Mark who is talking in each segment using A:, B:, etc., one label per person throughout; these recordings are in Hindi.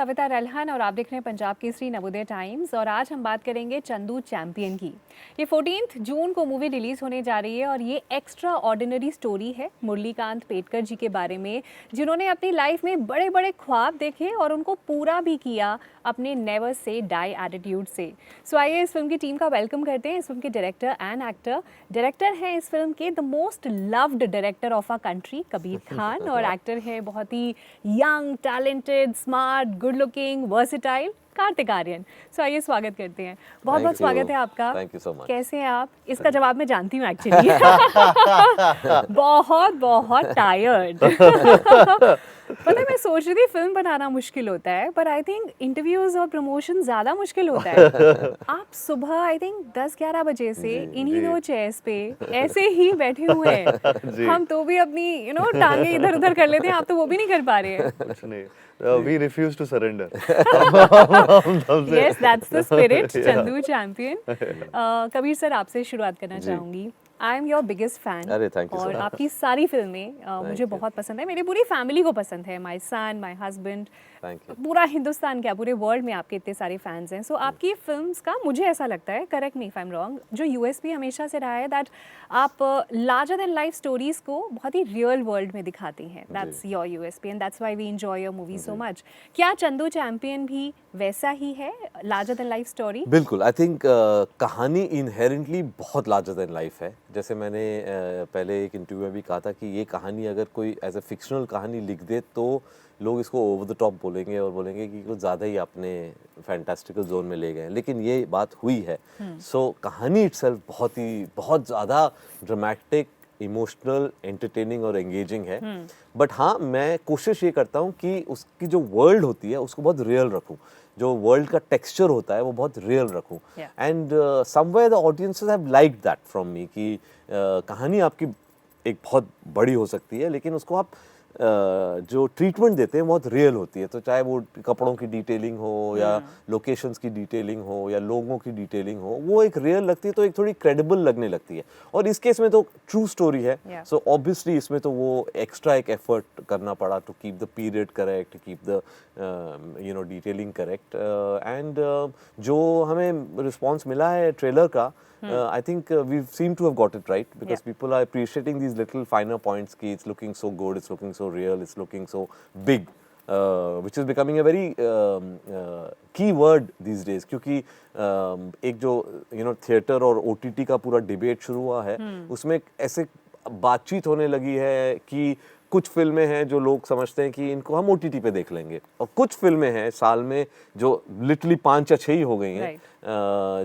A: सविता रल्हन और आप देख रहे हैं पंजाब केसरी नवोदय टाइम्स। और आज हम बात करेंगे चंदू चैंपियन की। ये 14 जून को मूवी रिलीज होने जा रही है और ये एक्स्ट्रा ऑर्डिनरी स्टोरी है मुरलीकांत पेटकर जी के बारे में, जिन्होंने अपनी लाइफ में बड़े बड़े ख्वाब देखे और उनको पूरा भी किया अपने नेवर से डाई एटीट्यूड से। सो आइए इस फिल्म की टीम का वेलकम करते हैं। इस फिल्म के डायरेक्टर एंड एक्टर, डायरेक्टर हैं इस फिल्म के the most loved director of a country Kabir Khan, और एक्टर हैं बहुत ही young, talented, smart, good looking, versatile Kartik Aryan. So आइए स्वागत करते हैं। बहुत बहुत स्वागत है आपका।
B: Thank you so much.
A: कैसे हैं आप? इसका जवाब मैं जानती हूँ एक्चुअली। बहुत बहुत टायर्ड। पता है, मैं सोच रही थी फिल्म बनाना मुश्किल होता है, पर आई थिंक इंटरव्यूज और प्रमोशन ज्यादा मुश्किल होता है। आप सुबह आई थिंक 10-11 बजे से इन्हीं दो चेयर्स पे ऐसे ही बैठे हुए हैं। हम तो भी अपनी टांगे इधर उधर कर लेते हैं, आप तो वो भी नहीं कर पा रहे हैं।
C: कुछ नहीं, we refuse to surrender.
A: Yes, that's the spirit. Chandu champion. Kabir sir, आपसे शुरुआत करना चाहूंगी। I am your biggest fan.
B: अरे थैंक यू
A: और
B: सर।
A: आपकी सारी फिल्में मुझे बहुत पसंद है, मेरी पूरी फैमिली को पसंद है। My son, my husband,
B: thank you.
A: पूरा हिंदुस्तान क्या पूरे वर्ल्ड में आपके इतने सारे फैंस हैं। सो आपकी फिल्म्स का मुझे ऐसा लगता है, correct me if I am wrong, जो यूएसपी हमेशा से रहा है दैट आप लार्जर देन लाइफ स्टोरीज को बहुत ही रियल वर्ल्ड में दिखाती हैं। That's your USP and that's why we enjoy your movie so much. क्या चंदू चैंपियन भी वैसा ही है, लार्जर देन लाइफ स्टोरी?
B: बिल्कुल, आई थिंक कहानी इनहेरेंटली बहुत लार्जर देन लाइफ है। जैसे मैंने पहले एक इंटरव्यू में भी कहा था कि ये कहानी अगर कोई एज ए फिक्शनल कहानी लिख दे तो लोग इसको ओवर द टॉप बोलेंगे और बोलेंगे कि कुछ ज़्यादा ही आपने फैंटास्टिकल जोन में ले गए, लेकिन ये बात हुई है। सो कहानी इटसेल्फ बहुत ज़्यादा ड्रामेटिक, इमोशनल, एंटरटेनिंग और एंगेजिंग है। बट हाँ, मैं कोशिश ये करता हूँ कि उसकी जो वर्ल्ड होती है उसको बहुत रियल रखूँ, जो वर्ल्ड का टेक्सचर होता है वो बहुत रियल रखूँ। And somewhere the audiences have liked that from me कि कहानी आपकी एक बहुत बड़ी हो सकती है, लेकिन उसको आप जो ट्रीटमेंट देते हैं बहुत रियल होती है। तो चाहे वो कपड़ों की डिटेलिंग हो या लोकेशंस की डिटेलिंग हो या लोगों की डिटेलिंग हो, वो एक रियल लगती है, तो एक थोड़ी क्रेडिबल लगने लगती है। और इस केस में तो ट्रू स्टोरी है, सो ऑब्वियसली इसमें तो वो एक्स्ट्रा एक एफर्ट करना पड़ा to keep the period correct, keep the detailing correct. And जो हमें रिस्पॉन्स मिला है ट्रेलर का, I think we seem to have got it right, because people are appreciating these little finer points ki it's looking so good, it's looking so real, it's looking so big, which is becoming a very key word these days, क्योंकि एक जो थिएटर और OTT का पूरा डिबेट शुरू हुआ है, उसमें ऐसे बातचीत होने लगी है कि कुछ फिल्में हैं जो लोग समझते हैं कि इनको हम OTT पे देख लेंगे, और कुछ फिल्में हैं साल में जो लिटरली 5 या 6 ही हो गई हैं,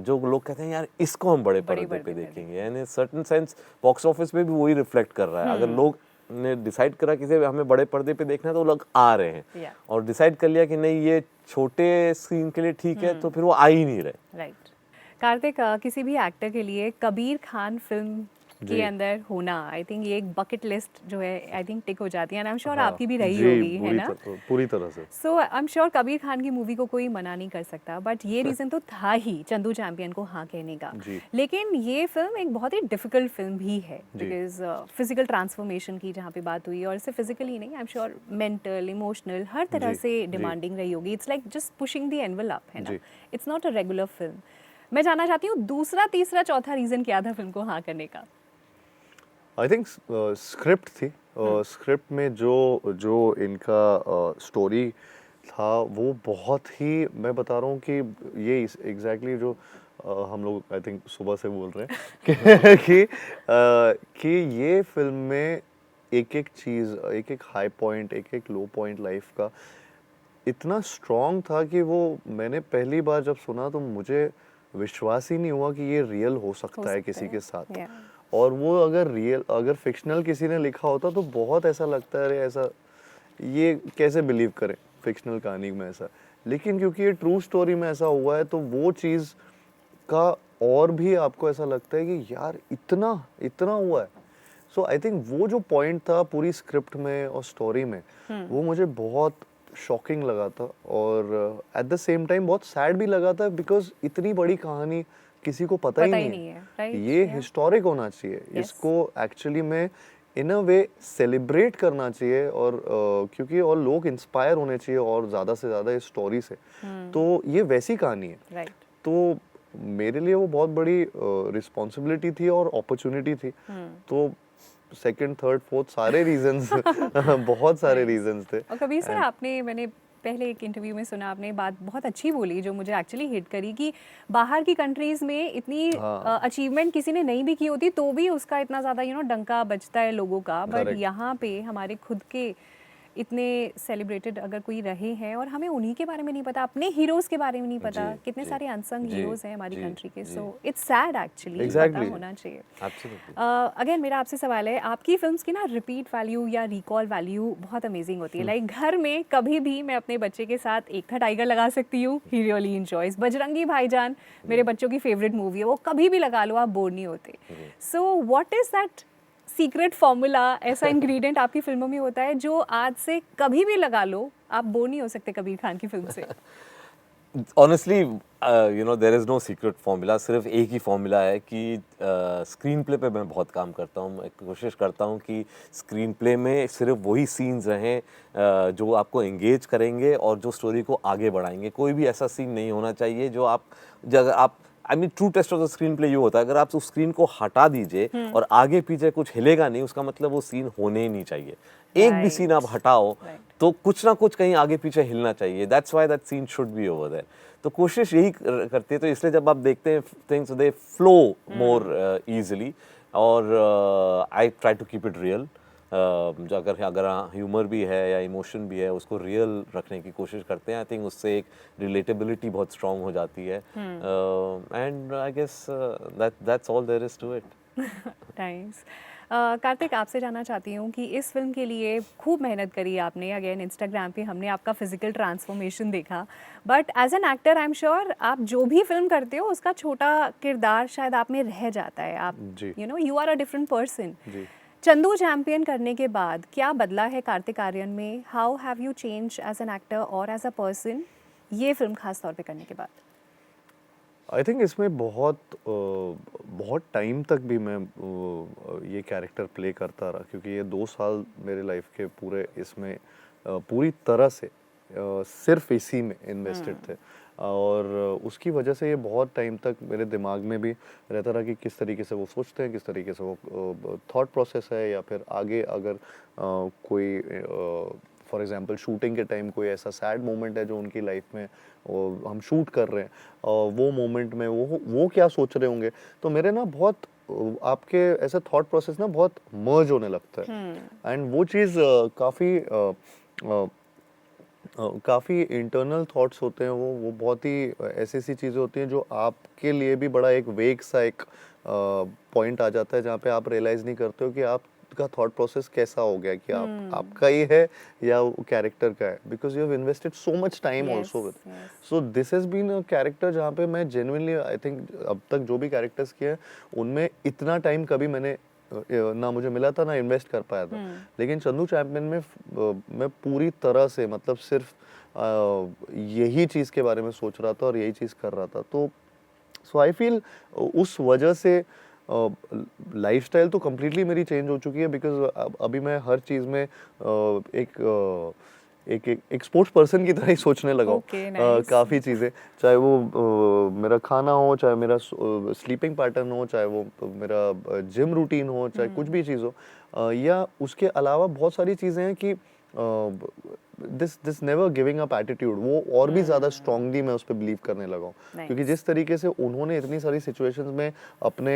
B: जो लोग कहते हैं यार इसको हम बड़े पर्दे पे देखेंगे। यानी सर्टेन सेंस बॉक्स ऑफिस पे भी वही रिफ्लेक्ट कर रहा है। अगर लोग ने डिसाइड करा कि हमें बड़े पर्दे पे देखना है तो लोग आ रहे हैं, और डिसाइड कर लिया कि नहीं ये छोटे स्क्रीन के लिए ठीक है, तो फिर वो आ ही नहीं रहे।
A: राइट। कार्तिक, किसी भी एक्टर के लिए कबीर खान फिल्म के अंदर होना, आई थिंक ये एक बकेट लिस्ट जो है आई थिंक टिक हो जाती है। आई एम श्योर आपकी भी रही होगी, है ना?
C: पूरी तरह से।
A: So I am sure Kabir Khan की मूवी को कोई मना नहीं कर सकता, बट ये रीज़न तो था ही चंदू चैंपियन को हाँ कहने का। लेकिन ये फिल्म एक बहुत ही डिफिकल्ट फिल्म भी है, बिकॉज फिजिकल ट्रांसफॉर्मेशन की जहाँ पे बात हुई, और सिर्फ फिजिकली नहीं, I am sure mental, emotional, हर तरह से डिमांडिंग रही होगी। It's like just pushing the envelope, है ना? It's not a regular film. मैं जानना चाहती हूँ दूसरा, तीसरा, चौथा रीज़न क्या था फिल्म को हाँ करने का?
C: आई थिंक स्क्रिप्ट थी। स्क्रिप्ट में जो इनका स्टोरी था वो बहुत ही, मैं बता रहा हूँ कि ये एग्जैक्टली जो हम लोग आई थिंक सुबह से बोल रहे हैं कि ये फिल्म में एक एक चीज़, एक एक हाई पॉइंट, एक एक लो पॉइंट लाइफ का इतना स्ट्रॉन्ग था कि वो मैंने पहली बार जब सुना तो मुझे विश्वास ही नहीं हुआ कि ये रियल हो सकता है किसी के साथ। और वो अगर फिक्शनल किसी ने लिखा होता तो बहुत ऐसा लगता है, अरे ऐसा ये कैसे बिलीव करें फिक्शनल कहानी में ऐसा। लेकिन क्योंकि ये ट्रू स्टोरी में ऐसा हुआ है तो वो चीज़ का और भी आपको ऐसा लगता है कि यार इतना हुआ है। सो आई थिंक वो जो पॉइंट था पूरी स्क्रिप्ट में और स्टोरी में, वो मुझे बहुत शॉकिंग लगा था, और एट द सेम टाइम बहुत सैड भी लगा था, बिकॉज इतनी बड़ी कहानी किसी को पता ही नहीं है। ये हिस्टोरिक होना चाहिए। इसको एक्चुअली में इन अ वे सेलिब्रेट करना चाहिए, और क्योंकि और लोग इंस्पायर होने चाहिए और ज़्यादा से ज़्यादा इस स्टोरी से। तो ये वैसी कहानी है।
A: राइट।
C: तो मेरे लिए वो बहुत बड़ी रिस्पॉन्सिबिलिटी थी और अपॉर्चुनिटी थी। तो सेकंड, थर्ड, फोर्थ सारे रीजंस बहुत सारे
A: नाइस।
C: रीजंस थे।
A: और कबीर सर,
C: एंड
A: आपने, मैंने पहले एक इंटरव्यू में सुना, आपने बात बहुत अच्छी बोली जो मुझे एक्चुअली हिट करी कि बाहर की कंट्रीज में इतनी
C: हाँ,
A: अचीवमेंट किसी ने नहीं भी की होती तो भी उसका इतना ज़्यादा डंका बजता है लोगों का, बट
C: करेक्ट।
A: यहाँ पे हमारे खुद के इतने सेलिब्रेटेड अगर कोई रहे हैं और हमें उन्हीं के बारे में नहीं पता, अपने हीरोज़ के बारे में नहीं पता,
B: जी,
A: कितने
B: जी,
A: सारे अनसंग
B: जी,
A: हीरोज़ हैं हमारी
B: जी,
A: कंट्री के।
B: जी,
A: सो इट्स सैड एक्चुअली, पता
C: एग्जैक्टली।
A: होना चाहिए।
B: एब्सोल्युटली।
A: अगेन मेरा आपसे सवाल है, आपकी फिल्म्स की ना रिपीट वैल्यू या रिकॉल वैल्यू बहुत अमेजिंग होती है। लाइक घर में कभी भी मैं अपने बच्चे के साथ एक था टाइगर लगा सकती हूँ, ही रियली एंजॉयज। बजरंगी भाईजान मेरे बच्चों की फेवरेट मूवी है, वो कभी भी लगा लो आप बोर नहीं होते। So what is that secret formula, ऐसा इंग्रेडिएंट आपकी फिल्मों में होता है जो आज से कभी भी लगा लो आप बोर नहीं हो सकते कबीर खान की फिल्म से?
B: Honestly there is no secret formula. सिर्फ एक ही फार्मूला है कि स्क्रीन प्ले पे मैं बहुत काम करता हूँ। मैं कोशिश करता हूँ कि स्क्रीन प्ले में सिर्फ वही सीन्स रहें जो आपको एंगेज करेंगे और जो स्टोरी को आगे बढ़ाएंगे। कोई भी ऐसा सीन नहीं होना चाहिए जो आप I mean true test of the screenplay ये होता है, अगर आप उस स्क्रीन को हटा दीजिए और आगे पीछे कुछ हिलेगा नहीं, उसका मतलब वो सीन होने ही नहीं चाहिए। एक भी सीन आप
A: राइट,
B: हटाओ
A: राइट।
B: तो कुछ ना कुछ कहीं आगे पीछे हिलना चाहिए। That's why that scene should be over there. तो कोशिश यही करती है, तो इसलिए जब आप देखते हैं things they flow more easily. और I try to keep it real. जो अगर अगर ह्यूमर भी है या इमोशन भी है उसको रियल रखने की कोशिश करते हैं। आई थिंक उससे एक रिलेटेबिलिटी बहुत स्ट्रांग हो जाती है। And I guess that's all there is to it.
A: Nice. Kartik, आपसे जानना चाहती हूँ कि इस फिल्म के लिए खूब मेहनत करी आपने। अगेन इंस्टाग्राम पे हमने आपका फिजिकल ट्रांसफॉर्मेशन देखा, but as an actor I am sure आप जो भी फिल्म करते हो उसका छोटा किरदार शायद आप में रह जाता है। आप
C: जी,
A: you are a different person.
C: जी।
A: चंदू चैंपियन करने के बाद क्या बदला है कार्तिक आर्यन में? How have you change as an actor और एज अ पर्सन ये फिल्म खास तौर पे करने के बाद?
C: आई थिंक इसमें बहुत टाइम तक भी मैं ये कैरेक्टर प्ले करता रहा, क्योंकि ये 2 साल मेरे लाइफ के पूरे इसमें पूरी तरह से सिर्फ इसी में इन्वेस्टेड थे। और उसकी वजह से ये बहुत टाइम तक मेरे दिमाग में भी रहता रहा कि किस तरीके से वो सोचते हैं, किस तरीके से वो थॉट प्रोसेस है, या फिर आगे अगर कोई फॉर एग्जांपल शूटिंग के टाइम कोई ऐसा सैड मोमेंट है जो उनकी लाइफ में हम शूट कर रहे हैं, और वो मोमेंट में वो क्या सोच रहे होंगे। तो मेरे ना बहुत आपके ऐसे थॉट प्रोसेस ना बहुत मर्ज होने लगता है। एंड वो चीज़ काफ़ी इंटरनल थॉट्स होते हैं। वो बहुत ही ऐसी ऐसी चीज़ें होती हैं जो आपके लिए भी बड़ा एक वेग सा एक पॉइंट आ जाता है, जहाँ पे आप रियलाइज़ नहीं करते हो कि आपका थॉट प्रोसेस कैसा हो गया, कि आपका ही है या वो कैरेक्टर का है, because you have invested so much time
A: yes,
C: also with.
A: Yes.
C: So this has been a character जहाँ पे मैं जेन्युइनली आई थिंक अब तक जो भी कैरेक्टर्स किए हैं उनमें इतना टाइम कभी मैंने ना मुझे मिला था, ना इन्वेस्ट कर पाया था। लेकिन चंदू चैंपियन में मैं पूरी तरह से मतलब सिर्फ यही चीज़ के बारे में सोच रहा था और यही चीज़ कर रहा था। तो सो आई फील उस वजह से लाइफस्टाइल तो कम्प्लीटली मेरी चेंज हो चुकी है, बिकॉज अभी मैं हर चीज़ में एक स्पोर्ट्स पर्सन की तरह ही सोचने लगा हूँ।
A: Okay, nice.
C: काफ़ी चीज़ें, चाहे वो मेरा खाना हो, चाहे मेरा स्लीपिंग पैटर्न हो, चाहे वो मेरा जिम रूटीन हो, चाहे कुछ भी चीज़ हो, या उसके अलावा बहुत सारी चीज़ें हैं कि this never giving up attitude, वो और भी ज़्यादा स्ट्रांगली मैं उस पर बिलीव करने लगा हूँ। क्योंकि
A: नाइस।
C: जिस तरीके से उन्होंने इतनी सारी सिचुएशंस में अपने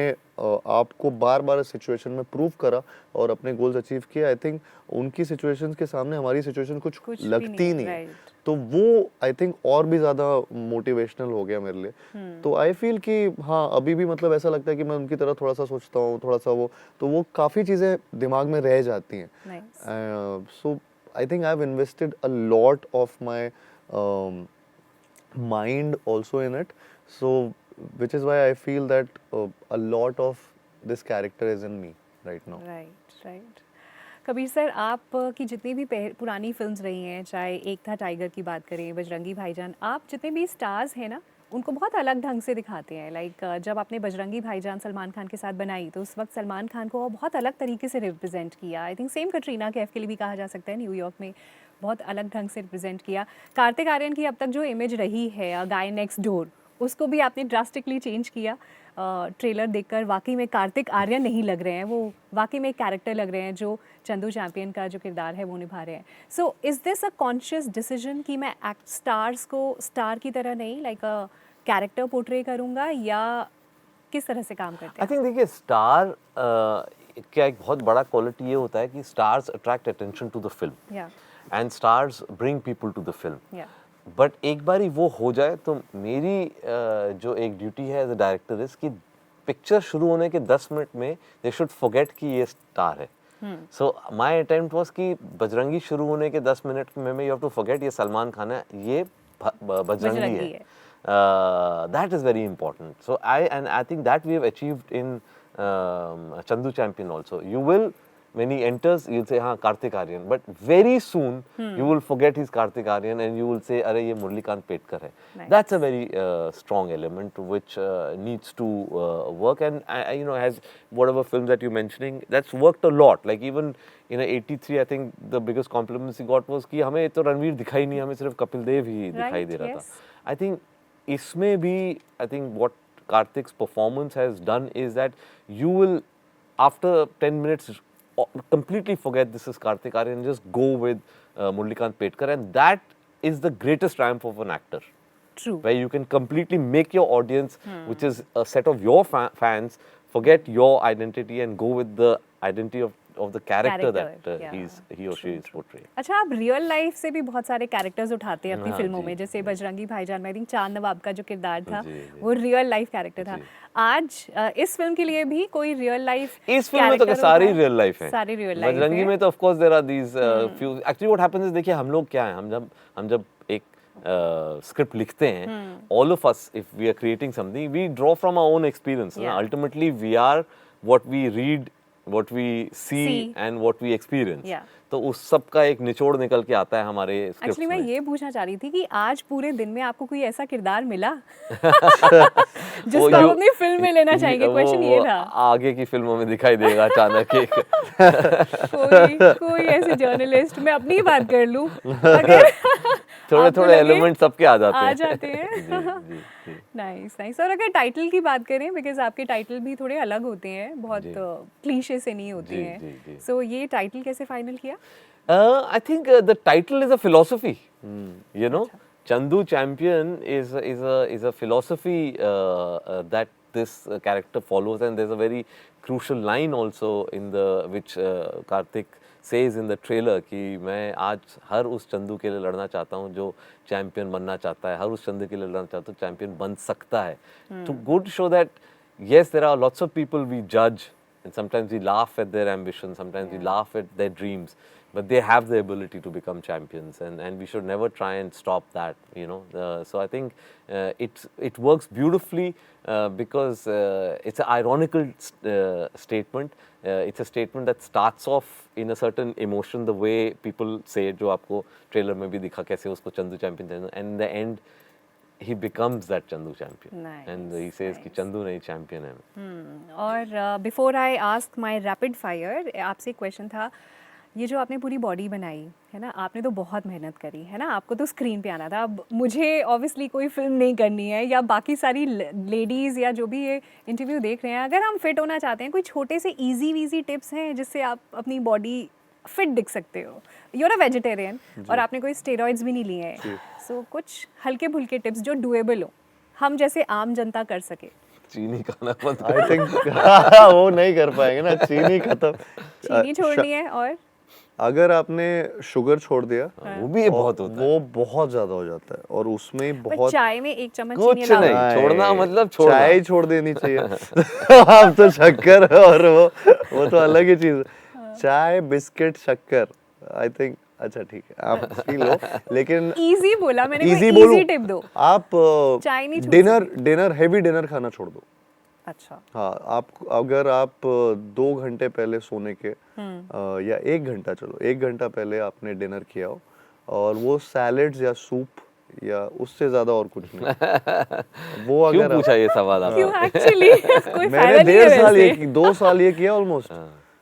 C: आप को बार बार सिचुएशन में प्रूव करा और अपने गोल्स अचीव किए, आई थिंक उनकी सिचुएशंस के सामने हमारी सिचुएशन कुछ
A: कुछ भी नहीं
C: लगती
A: है,
C: नहीं है।
A: राइट।
C: तो वो आई थिंक और भी ज़्यादा मोटिवेशनल हो गया मेरे लिए। तो आई फील कि हाँ, अभी भी मतलब ऐसा लगता है कि मैं उनकी तरह थोड़ा सा सोचता हूँ, थोड़ा सा वो काफ़ी चीज़ें दिमाग में रह जाती हैं।
A: Nice.
C: So I think I've invested a lot of my mind also in it. So, which is why I feel that a lot of this character is in me right now.
A: Right, right. Kabir sir, आप की जितनी भी पुरानी फिल्म्स रही हैं, चाहे एक था टाइगर की बात करें, बजरंगी भाईजान, आप जितने भी स्टार्स हैं ना, उनको बहुत अलग ढंग से दिखाते हैं। लाइक जब आपने बजरंगी भाईजान सलमान खान के साथ बनाई तो उस वक्त सलमान खान को बहुत अलग तरीके से रिप्रेजेंट किया। I think same Katrina Kaif के लिए भी कहा जा सकता है, न्यूयॉर्क में बहुत अलग ढंग से रिप्रेजेंट किया। कार्तिक आर्यन की अब तक जो इमेज रही है गाय नेक्स्ट डोर, उसको भी आपने ड्रास्टिकली चेंज किया। ट्रेलर देखकर वाकई में कार्तिक आर्यन नहीं लग रहे हैं, वो वाकई में एक कैरेक्टर लग रहे हैं जो चंदू चैंपियन का जो किरदार है वो निभा रहे हैं। So is this a conscious decision कि मैं एक्ट स्टार्स को स्टार की तरह नहीं लाइक अ कैरेक्टर पोर्ट्रे करूँगा, या किस तरह से काम करते
B: आई
A: हैं?
B: थिंक देखिए स्टार क्या एक बहुत बड़ा क्वालिटी ये होता है कि stars attract attention to the film
A: या
B: and stars bring people to the film.
A: या
B: बट एक बारी वो हो जाए तो मेरी जो एक ड्यूटी है एज अ डायरेक्टर इज कि पिक्चर शुरू होने के 10 मिनट में दे शुड फॉरगेट कि ये स्टार है। सो माय अटेम्प्ट वाज कि बजरंगी शुरू होने के 10 मिनट में यू हैव टू फॉरगेट ये सलमान खान है, ये बजरंगी है। That is very important. So I think that we have achieved in Chandu Champion also. You will, when he enters, you'll say, हाँ Kartik Aaryan. But very soon, you will forget he's Kartik Aaryan and you will say, अरे ये मुरलीकांत पेटकर है.
A: Nice.
B: That's a very strong element which needs to work. And you know, as whatever films that you're mentioning, that's worked a lot. Like even in 83, I think the biggest compliments he got was कि हमें तो रणवीर दिखाई नहीं, हमें सिर्फ कपिल देव ही दिखाई दे रहा था. I think इसमें भी I think what Karthik's performance has done is that you will after 10 minutes completely forget this is Kartik Aaryan and just go with Murlikant Petkar, and that is the greatest triumph of an actor.
A: True.
B: Where you can completely make your audience, which is a set of your fans, forget your identity and go with the identity of the character that
A: yeah.
B: he or she is portraying.
A: अच्छा, आप रियल लाइफ से भी बहुत सारे कैरेक्टर्स उठाते हैं अपनी
B: हाँ,
A: फिल्मों
B: जी,
A: में, जैसे
B: जी।
A: बजरंगी भाईजान में आई थिंक चांद नवाब का जो किरदार था
B: जी, जी।
A: वो रियल लाइफ कैरेक्टर था।
B: जी।
A: आज इस फिल्म के लिए भी कोई रियल लाइफ
B: इस फिल्म में तो सारी रियल लाइफ है।
A: सारी रियल लाइफ
B: बजरंगी में तो of course there are these few actually what happens is, देखिए हम लोग क्या है, हम जब एक स्क्रिप्ट लिखते हैं, all of us if we are creating something we draw from our own experience.
A: Yeah.
B: Ultimately we are what we read, what we see and what we experience.
A: Yeah.
B: तो उस सब का एक निचोड़ निकल के आता है हमारे स्क्रिप्ट
A: एक्चुअली मैं
B: में।
A: ये पूछना चाह रही थी कि आज पूरे दिन में आपको कोई ऐसा किरदार मिला
B: वो
A: जिसको आप अपनी फिल्म में लेना चाहेंगे? क्वेश्चन ये था।
B: आगे की फिल्मों में दिखाई देगा अचानक एक
A: कोई ऐसे जर्नलिस्ट, मैं अपनी बात कर लूं, अगर
B: थोड़े
A: आपको
B: थोड़े
A: लगे
B: एलिमेंट सबके आ जाते हैं।
A: आ जाते हैं।
B: जी, जी।
A: Nice nice. और अगर टाइटल की बात करें, बिकॉज आपके टाइटल भी थोड़े अलग होते हैं, बहुत
B: जी।
A: क्लीशे से नहीं होते
B: जी,
A: हैं।
B: जी, जी।
A: सो ये टाइटल कैसे फाइनल किया?
B: I think the title is a philosophy. You know, Chandu Champion is a philosophy that this character follows, and there's a very crucial line also in which Karthik says in the trailer कि मैं आज हर उस चंदू के लिए लड़ना चाहता हूँ जो चैंपियन बनना चाहता है, हर उस चंदू के लिए लड़ना चाहता हूँ चैंपियन बन सकता है। To go to show that yes, there are lots of people we judge, and sometimes we laugh at their ambitions, sometimes we laugh at their dreams, but they have the ability to become champions, and we should never try and stop that, you know. So I think it works beautifully because it's an ironical statement. It's a statement that starts off in a certain emotion, the way people say it, जो आपको ट्रेलर में भी दिखा कैसे उसको Chandu champion, and in the end he becomes that Chandu champion.
A: Nice,
B: And he says कि चंदू नहीं चैंपियन है।
A: और before I ask my rapid fire, आपसे एक क्वेश्चन था, ये जो आपने पूरी बॉडी बनाई है ना, आपने तो बहुत मेहनत करी है ना, आपको तो स्क्रीन पे आना था। अब मुझे ऑब्वियसली कोई फिल्म नहीं करनी है, या बाकी सारी लेडीज़ या जो भी ये इंटरव्यू देख रहे हैं, अगर हम फिट होना चाहते हैं, कोई छोटे से इजी वीजी टिप्स हैं जिससे आप अपनी बॉडी फिट दिख सकते हो? यू आर अ वेजिटेरियन और आपने कोई स्टेरॉइड्स भी नहीं लिए हैं, सो कुछ हल्के फुल्के टिप्स जो डुएबल हो, हम जैसे आम जनता कर सके।
B: चीनी खाना बंद
C: आई थिंक वो नहीं कर पाएंगे ना, चीनी खत्म।
A: चीनी छोड़नी है, और
C: अगर आपने शुगर छोड़ दिया
B: वो भी बहुत होता है।
C: वो बहुत ज्यादा हो जाता है, और उसमें
A: पर
C: बहुत
A: चाय में एक चम्मच चीनी
B: कुछ
A: अलाउ
B: नहीं,
A: है।
B: छोड़ना मतलब छोड़ना।
C: चाय छोड़ देनी चाहिए। आप तो शक्कर और वो तो अलग ही चीज है। चाय बिस्किट शक्कर, आई थिंक अच्छा ठीक है आप पी लो, लेकिन
A: इजी बोला मैंने,
C: इजी
A: कोई
C: बोलूं,
A: इजी टिप दो।
C: आप
A: चाय नहीं छोड़
C: डिनर हेवी डिनर खाना छोड़ दो।
A: अच्छा,
C: हाँ, अगर आप 2 घंटे पहले सोने के या 1 घंटा, चलो 1 घंटा पहले आपने डिनर किया हो, और वो सैलेड्स या सूप या उससे ज्यादा और कुछ नहीं। वो
B: क्यों
C: अगर
B: पूछा ये सवाल
A: क्यों
B: आपने?
A: एक्चुअली कोई
C: मैंने
A: फायदा नहीं है
C: 1.5 साल
A: वैसे।
C: 2 साल ये किया ऑलमोस्ट।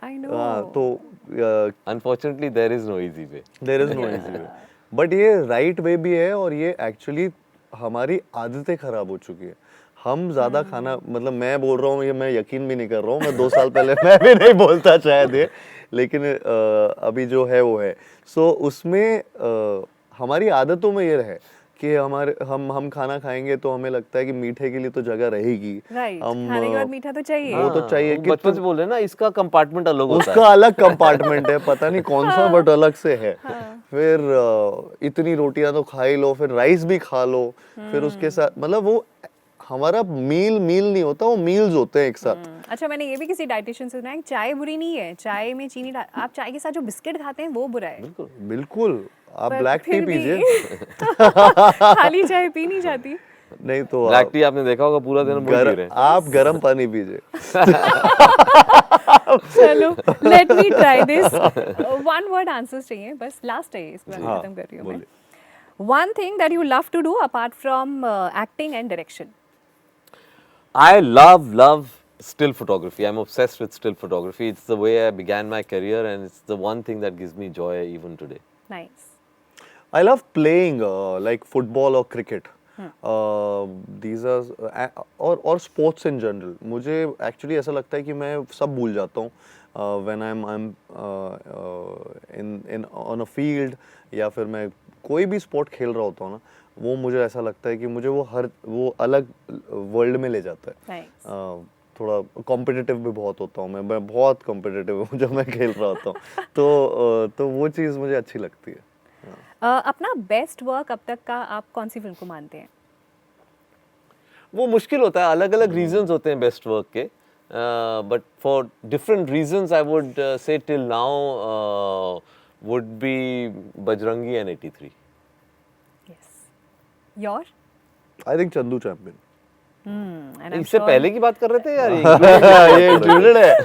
A: I know.
C: हाँ तो
B: Unfortunately, there is no easy way.
C: There is no easy way, but ये राइट वे भी है और ये एक्चुअली हमारी आदतें खराब हो चुकी है। हम ज्यादा खाना, मतलब मैं बोल रहा हूँ, ये मैं यकीन भी नहीं कर रहा हूँ, मैं 2 साल पहले मैं भी नहीं बोलता शायद ये, लेकिन अभी जो है वो है। सो उसमें हमारी आदतों में ये है कि हमारे हम खाना खाएंगे तो हमें लगता है कि मीठे के लिए तो जगह रहेगी।
A: राइट,
C: हम
A: खाने के बाद मीठा तो चाहिए।
C: वो तो चाहिए
B: वो
C: कि
B: बचपन से बोल रहे हैं ना, इसका कंपार्टमेंट अलग होता
C: उसका
B: है।
C: अलग कंपार्टमेंट है, पता नहीं कौन सा, बट अलग से है। फिर इतनी रोटियां तो खा ही लो, फिर राइस भी खा लो, फिर उसके साथ मतलब वो हमारा मील नहीं होता, वो मील्स होते हैं एक साथ।
A: अच्छा, मैंने ये भी किसी डाइटिशियन से सुना है कि चाय बुरी नहीं है, चाय में चीनी आप चाय के साथ जो बिस्किट खाते हैं वो बुरा है।
B: बिल्कुल।
C: बिल्कुल, आप
A: पर
C: ब्लैक टी
A: फिर भी
C: पीजिए।
A: खाली चाय पी नहीं जाती।
C: नहीं तो
B: ब्लैक
C: आप
B: टी आपने देखा होगा पूरा दिन हम वही पी रहे हैं।
C: आप गर्म पानी पीजिए।
A: चलो, let me try this. One word answers चाहिए बस, लास्ट है इसके बाद
C: हाँ,
A: खत्म कर रही हूँ मैं।
C: बोलिए।
A: One thing that you love to do apart from acting and direction.
B: I love still photography. I'm obsessed with still photography. It's the way I began my career, and it's the one thing that gives me joy even today.
A: Nice.
C: I love playing like football or cricket. These are और sports in general. मुझे actually ऐसा लगता है कि मैं सब भूल जाता हूँ when I'm in on a field, या फिर मैं कोई भी स्पोर्ट खेल रहा होता हूँ ना, वो मुझे ऐसा लगता है कि मुझे वो अलग वर्ल्ड में ले जाता है।
A: नाइस।
C: थोड़ा कॉम्पिटिटिव भी बहुत होता हूँ मैं बहुत कॉम्पिटिटिव हूँ जब मैं खेल रहा होता हूँ। तो वो चीज़ मुझे अच्छी लगती है।
A: अपना बेस्ट वर्क अब तक का आप कौन सी फिल्म को मानते हैं?
B: वो मुश्किल होता है, अलग अलग रीजंस होते हैं बेस्ट वर्क के, but for different reasons I would say till now would be Bajrangi and 83।
A: Yes. Your?
C: I think Chandu champion.
A: And I am
B: इससे
A: श्योर।
B: पहले की बात कर रहे थे यार
C: ये included है।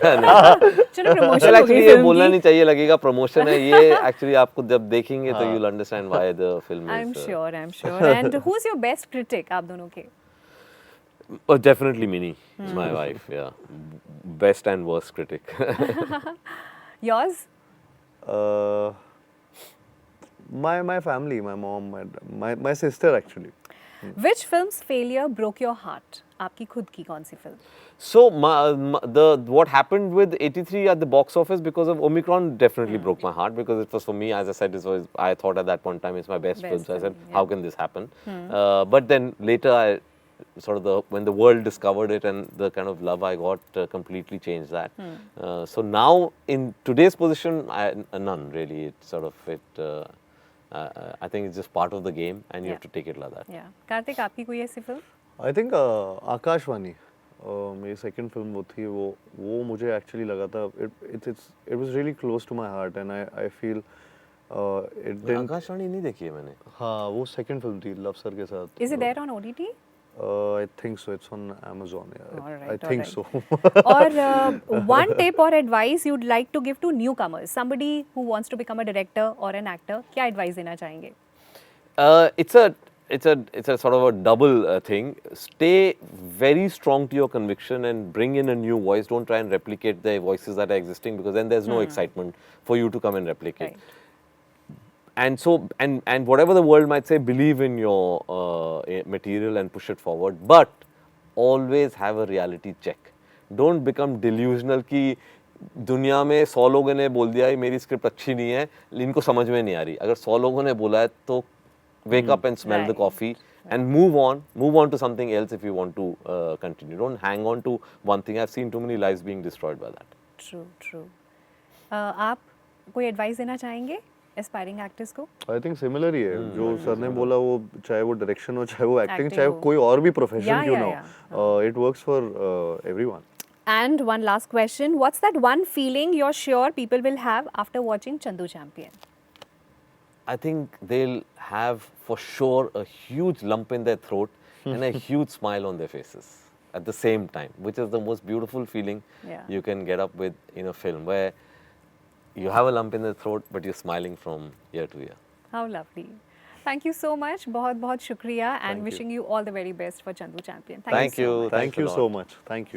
A: चलो, प्रमोशन हो गई
B: एक्चुअली ये
A: फिल्म
B: बोलना
A: की।
B: नहीं चाहिए, लगेगा प्रमोशन है ये। एक्चुअली आपको जब देखेंगे तो you will understand why the film
A: I am
B: is
A: sure, I am sure. And who is your best critic आप दोनों के?
B: definitely Minnie, my wife, yeah. Best and worst critic.
A: Yours?
C: My family, my mom, my sister actually.
A: Which films failure broke your heart? आपकी खुद की कौन सी film?
B: So what happened with 83 at the box office because of Omicron definitely broke my heart, because it was, for me, as I said, I thought at that point in time it's my best film. So I said,
A: film,
B: how can this happen? But then later when the world discovered it and the kind of love I got completely changed that. So now in today's position, none really. I think it's just part of the game and you have to take it like that.
A: या कार्तिक, आपकी कोई ऐसी फिल्म?
C: आई थिंक आकाशवाणी मेरी सेकंड फिल्म वो थी, वो मुझे एक्चुअली लगा था it was really close to my heart and I feel it didn't.
B: Akashvani नहीं देखी है मैंने।
C: हाँ, वो सेकंड फिल्म थी लव सर के साथ।
A: Is it there on OTT?
C: I think so, it's on Amazon, I think so.
A: और one tip or advice you'd like to give to newcomers, somebody who wants to become a director or an actor, क्या advice देना चाहेंगे?
B: It's a sort of a double thing. Stay very strong to your conviction and bring in a new voice. Don't try and replicate the voices that are existing, because then there's no excitement for you to come and replicate.
A: Right.
B: And so and whatever the world might say, believe in your material and push it forward, but always have a reality check. Don't become delusional कि दुनिया में 100 लोगों ने बोल दिया है मेरी स्क्रिप्ट अच्छी नहीं है, इनको समझ में नहीं आ रही। अगर 100 लोगों ने बोला है तो wake up and smell the
A: Right.
B: coffee and move on to something else if you want to continue. Don't hang on to one thing. I've seen too many lives being destroyed by that.
A: True. आप कोई advice देना चाहेंगे aspiring actors को?
C: आई थिंक सिमिलर ही है जो सर ने बोला, वो चाहे वो डायरेक्शन हो, चाहे वो एक्टिंग, चाहे
A: हो।
C: कोई और भी प्रोफेशन
A: Yeah,
C: क्यों
A: yeah,
C: ना हो, it works for everyone.
A: And one last question, what's that one feeling you're sure people will have after watching Chandu Champion?
B: I think they'll have for sure a huge lump in their throat and a huge smile on their faces at the same time, which is the most beautiful feeling
A: Yeah.
B: you can get up with in a film, where you have a lump in the throat but you're smiling from ear to ear.
A: How lovely. Thank you so much, बहुत बहुत शुक्रिया and
B: you.
A: Wishing you all the very best for Chandu champion.
B: Thank you.
C: Thank you so much. Thank you.